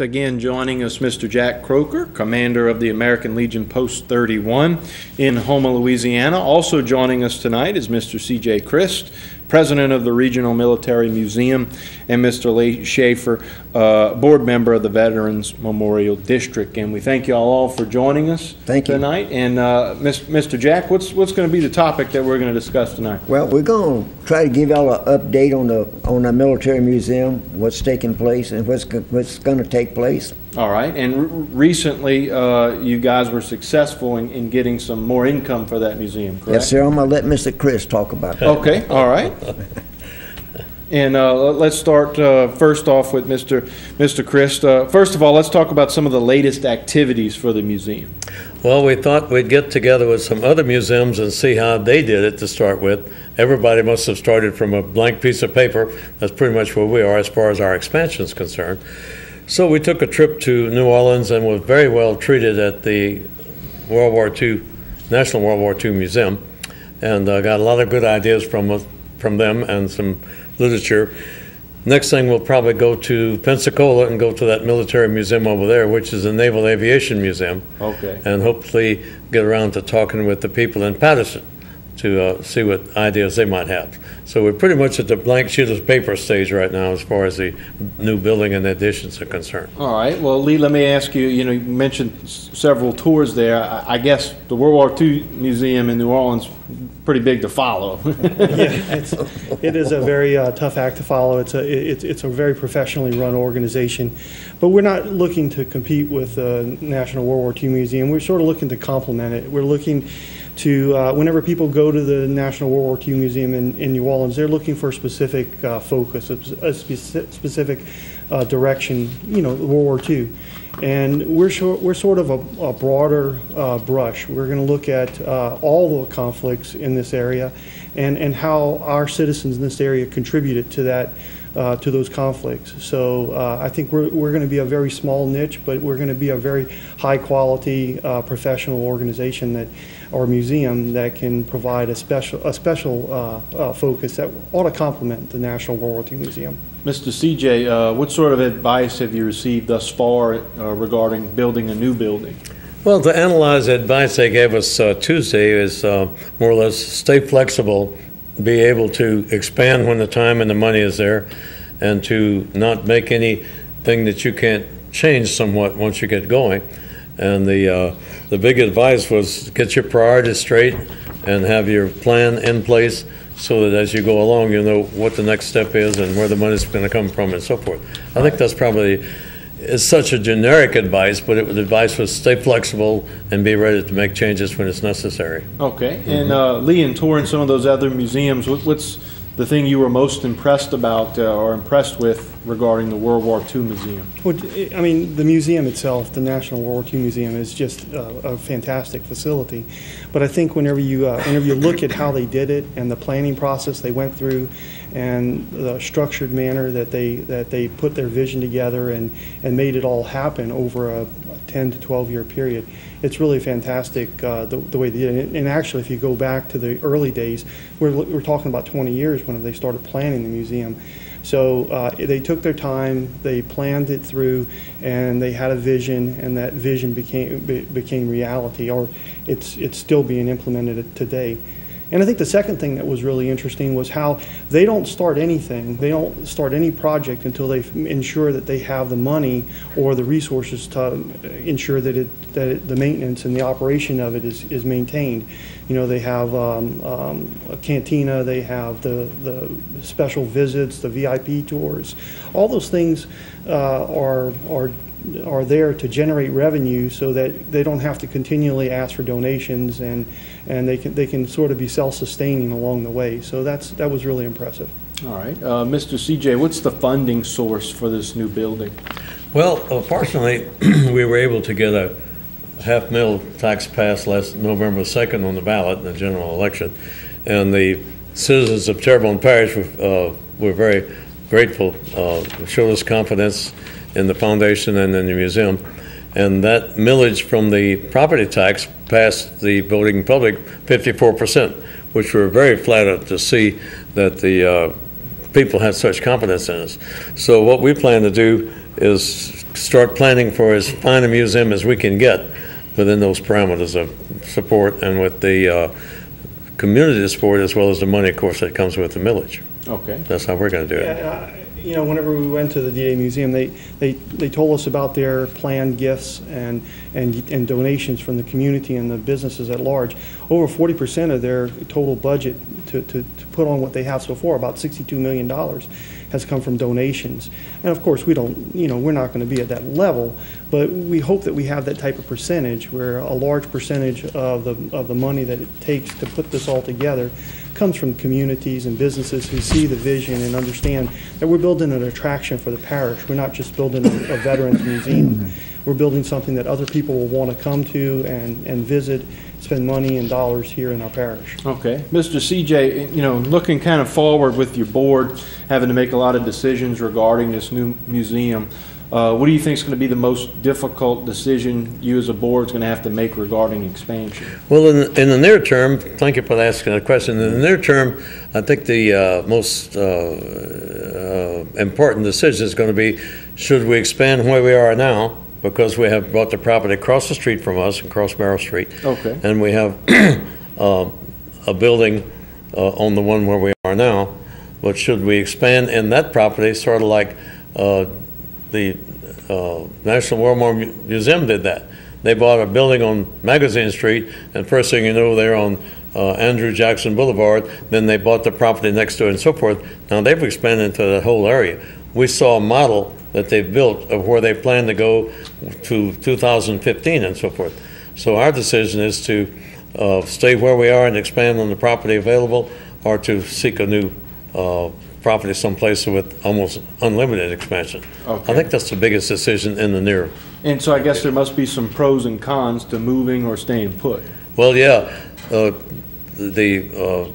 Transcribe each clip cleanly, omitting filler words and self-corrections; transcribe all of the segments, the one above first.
Again, joining us, Mr. Jack Croker, commander of the American Legion Post 31 in Houma, Louisiana. Also joining us tonight is Mr. C.J. Christ, president of the Regional Military Museum, and Mr. Lee Shaffer, board member of the Veterans Memorial District. And we thank you all for joining us tonight. And Mr. Jack, what's going to be the topic that we're going to discuss tonight? Well, we're going to try to give y'all an update on the military museum, what's taking place and what's going to take place. All right. And recently, you guys were successful in getting some more income for that museum, correct? Yes, sir. I'm going to let Mr. Chris talk about that. Okay. All right. And let's start first off with Mr. Christ. First of all, let's talk about some of the latest activities for the museum. Well, we thought we'd get together with some other museums and see how they did it to start with. Everybody must have started from a blank piece of paper. That's pretty much where we are as far as our expansion is concerned. So we took a trip to New Orleans and were very well treated at the National World War II Museum, and got a lot of good ideas from them and some literature. Next thing, we'll probably go to Pensacola and go to that military museum over there, which is the Naval Aviation Museum. Okay. And hopefully get around to talking with the people in Patterson to see what ideas they might have. So we're pretty much at the blank sheet of paper stage right now as far as the new building and additions are concerned. All right. Well, Lee, let me ask you, you mentioned several tours there. I guess the World War II Museum in New Orleans, pretty big to follow. Yeah, it is a very tough act to follow. It's a very professionally run organization, but we're not looking to compete with the National World War II Museum. We're sort of looking to complement it. We're looking to, whenever people go to the National World War II Museum in New Orleans, they're looking for a specific focus, a specific direction, World War II. And we're sort of a broader brush. We're going to look at all the conflicts in this area and how our citizens in this area contributed to that, to those conflicts. So I think we're going to be a very small niche, but we're going to be a very high quality professional organization or museum that can provide a special focus that ought to complement the National World War II Museum. Mr. CJ, what sort of advice have you received thus far regarding building a new building? Well, to analyze the advice they gave us Tuesday is more or less stay flexible, be able to expand when the time and the money is there, and to not make anything that you can't change somewhat once you get going. And the big advice was get your priorities straight and have your plan in place so that as you go along, you know what the next step is and where the money's going to come from and so forth. I think that's probably is such a generic advice, but the advice was stay flexible and be ready to make changes when it's necessary. Okay. And Lee, in touring some of those other museums, what's the thing you were most impressed about or impressed with regarding the World War II Museum? Well, I mean, the museum itself, the National World War II Museum, is just a fantastic facility. But I think whenever you look at how they did it and the planning process they went through, and the structured manner that they put their vision together and made it all happen over a 10 to 12 year period, it's really fantastic the way they did it. And actually, if you go back to the early days, we're talking about 20 years when they started planning the museum. So they took their time, they planned it through, and they had a vision, and that vision became reality, or it's still being implemented today. And I think the second thing that was really interesting was how they don't start anything, they don't start any project until they ensure that they have the money or the resources to ensure that the maintenance and the operation of it is maintained. They have a cantina, they have the special visits, the VIP tours. All those things are there to generate revenue so that they don't have to continually ask for donations, and they can sort of be self-sustaining along the way. So that was really impressive. All right. Mr. CJ, what's the funding source for this new building? Well, fortunately, we were able to get a $500,000 tax passed last November 2nd on the ballot in the general election, and the citizens of Terrebonne Parish were very grateful, showed us confidence in the foundation and in the museum, and that millage from the property tax passed the voting public 54%, which we're very flattered to see that the people had such confidence in us. So what we plan to do is start planning for as fine a museum as we can get within those parameters of support and with the community support as well as the money, of course, that comes with the millage. Okay. That's how we're going to do it. Yeah, you know, whenever we went to the DA Museum, they told us about their planned gifts and donations from the community and the businesses at large. Over 40% of their total budget to put on what they have so far, about $62 million, has come from donations. And of course, we don't, you know, we're not going to be at that level, but we hope that we have that type of percentage where a large percentage of the money that it takes to put this all together comes from communities and businesses who see the vision and understand that we're building an attraction for the parish. We're not just building a veterans museum. We're building something that other people will want to come to and visit, spend money and dollars here in our parish. Okay. Mr. CJ, you know, looking kind of forward with your board, having to make a lot of decisions regarding this new museum, what do you think is going to be the most difficult decision you as a board is going to have to make regarding expansion? Well, in the near term, thank you for asking that question. In the near term, I think the most important decision is going to be, should we expand where we are now, because we have bought the property across the street from us, across Merrill Street. Okay. And we have a building on the one where we are now, but should we expand in that property, sort of like the National War Memorial Museum did that. They bought a building on Magazine Street, and first thing you know, they're on Andrew Jackson Boulevard. Then they bought the property next to it and so forth. Now they've expanded into the whole area. We saw a model that they built of where they plan to go to 2015 and so forth. So our decision is to stay where we are and expand on the property available, or to seek a new property someplace with almost unlimited expansion. Okay. I think that's the biggest decision in the near. And so I guess there must be some pros and cons to moving or staying put. Well, yeah, the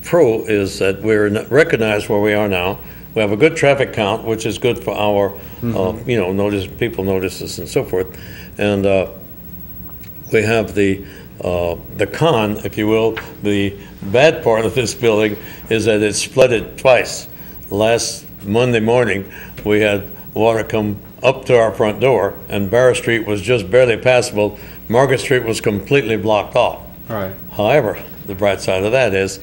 pro is that we're recognized where we are now. We have a good traffic count, which is good for our, you know, people notice us and so forth. And we have the con, if you will. The bad part of this building is that it's flooded twice. Last Monday morning, we had water come up to our front door, and Barrow Street was just barely passable. Market Street was completely blocked off. Right. However, the bright side of that is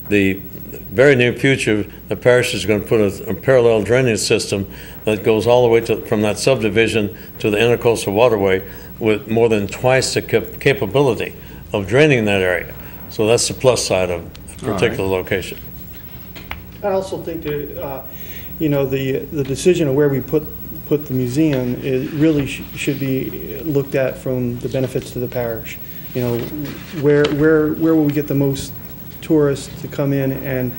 the very near future, the parish is going to put a parallel drainage system that goes all the way from that subdivision to the intercoastal waterway with more than twice the capability of draining that area. So that's the plus side of a particular location. I also think that, you know, the decision of where we put the museum really should be looked at from the benefits to the parish. You know, where will we get the most tourists to come in and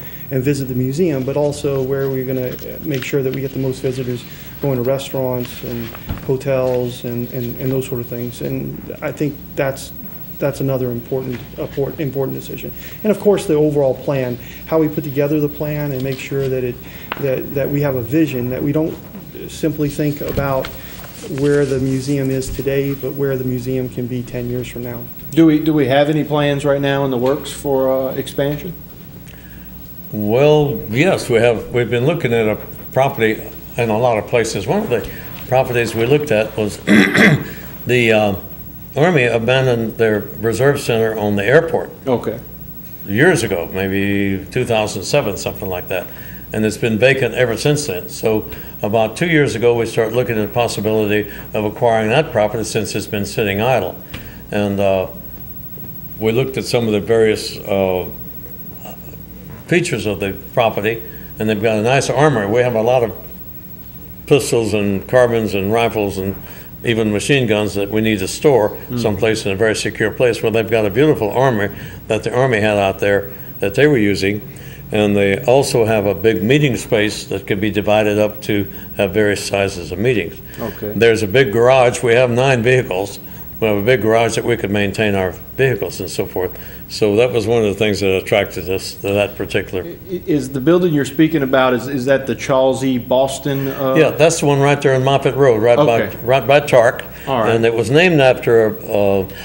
visit the museum, but also where we're going to make sure that we get the most visitors going to restaurants and hotels and those sort of things. And I think that's another important decision. And of course, the overall plan, how we put together the plan and make sure that that we have a vision, that we don't simply think about where the museum is today, but where the museum can be 10 years from now. Do we have any plans right now in the works for expansion? Well, yes, we have. We've been looking at a property in a lot of places. One of the properties we looked at was the Army abandoned their reserve center on the airport. Okay. Years ago, maybe 2007, something like that. And it's been vacant ever since then. So about 2 years ago, we started looking at the possibility of acquiring that property since it's been sitting idle. And we looked at some of the various features of the property, and they've got a nice armory. We have a lot of pistols and carbines and rifles and even machine guns that we need to store someplace in a very secure place. Well, they've got a beautiful armory that the Army had out there that they were using. And they also have a big meeting space that can be divided up to have various sizes of meetings. Okay. There's a big garage. We have 9 vehicles. We have a big garage that we could maintain our vehicles and so forth. So that was one of the things that attracted us to that particular. Is the building you're speaking about, is that the Charles E. Boston? Yeah, that's the one right there on Moffett Road, right by Tark. All right. And it was named after,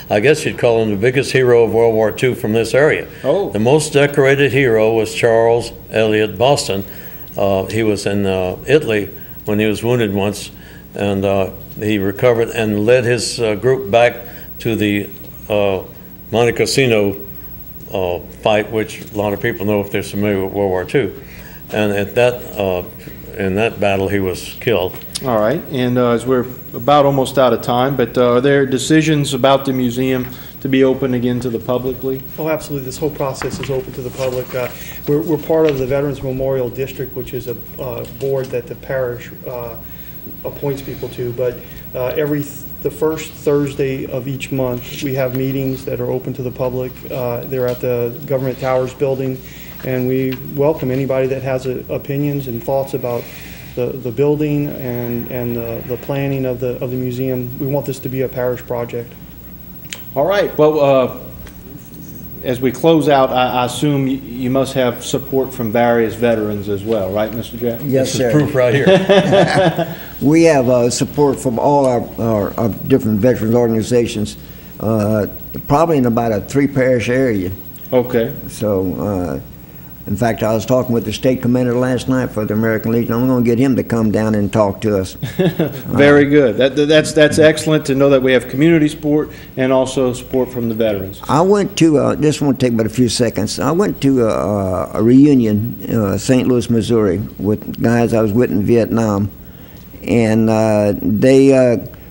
I guess you'd call him the biggest hero of World War II from this area. Oh. The most decorated hero was Charles Eliot Boston. He was in Italy when he was wounded once, and he recovered and led his group back to the Monte Cassino fight, which a lot of people know if they're familiar with World War II. And at that, in that battle, he was killed. All right, and as we're about almost out of time, but are there decisions about the museum to be open again to the publicly? Oh, absolutely. This whole process is open to the public. We're part of the Veterans Memorial District, which is a board that the parish appoints people to. But the first Thursday of each month, we have meetings that are open to the public. They're at the Government Towers building, and we welcome anybody that has opinions and thoughts about the building and the planning of the museum. We want this to be a parish project. All right, well, as we close out, I assume you must have support from various veterans as well, right, Mr. Jack? Yes, This sir. is proof right here. We have support from all our different veterans organizations, probably in about a 3-parish area. Okay. So, in fact, I was talking with the state commander last night for the American Legion. I'm going to get him to come down and talk to us. Very good. That's excellent to know that we have community support and also support from the veterans. I went to, this won't take but a few seconds. I went to a reunion, St. Louis, Missouri, with guys I was with in Vietnam. And I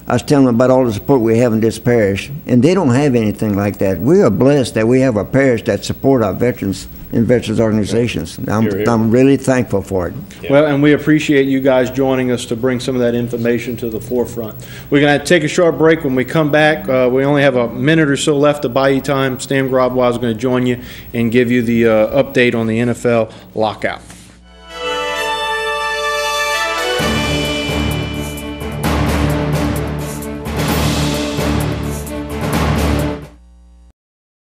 was telling them about all the support we have in this parish. And they don't have anything like that. We are blessed that we have a parish that support our veterans and veterans organizations. I'm really thankful for it. Yeah. Well, and we appreciate you guys joining us to bring some of that information to the forefront. We're going to take a short break. When we come back, we only have a minute or so left of Bayou time. Stan Grobwell is going to join you and give you the update on the NFL lockout.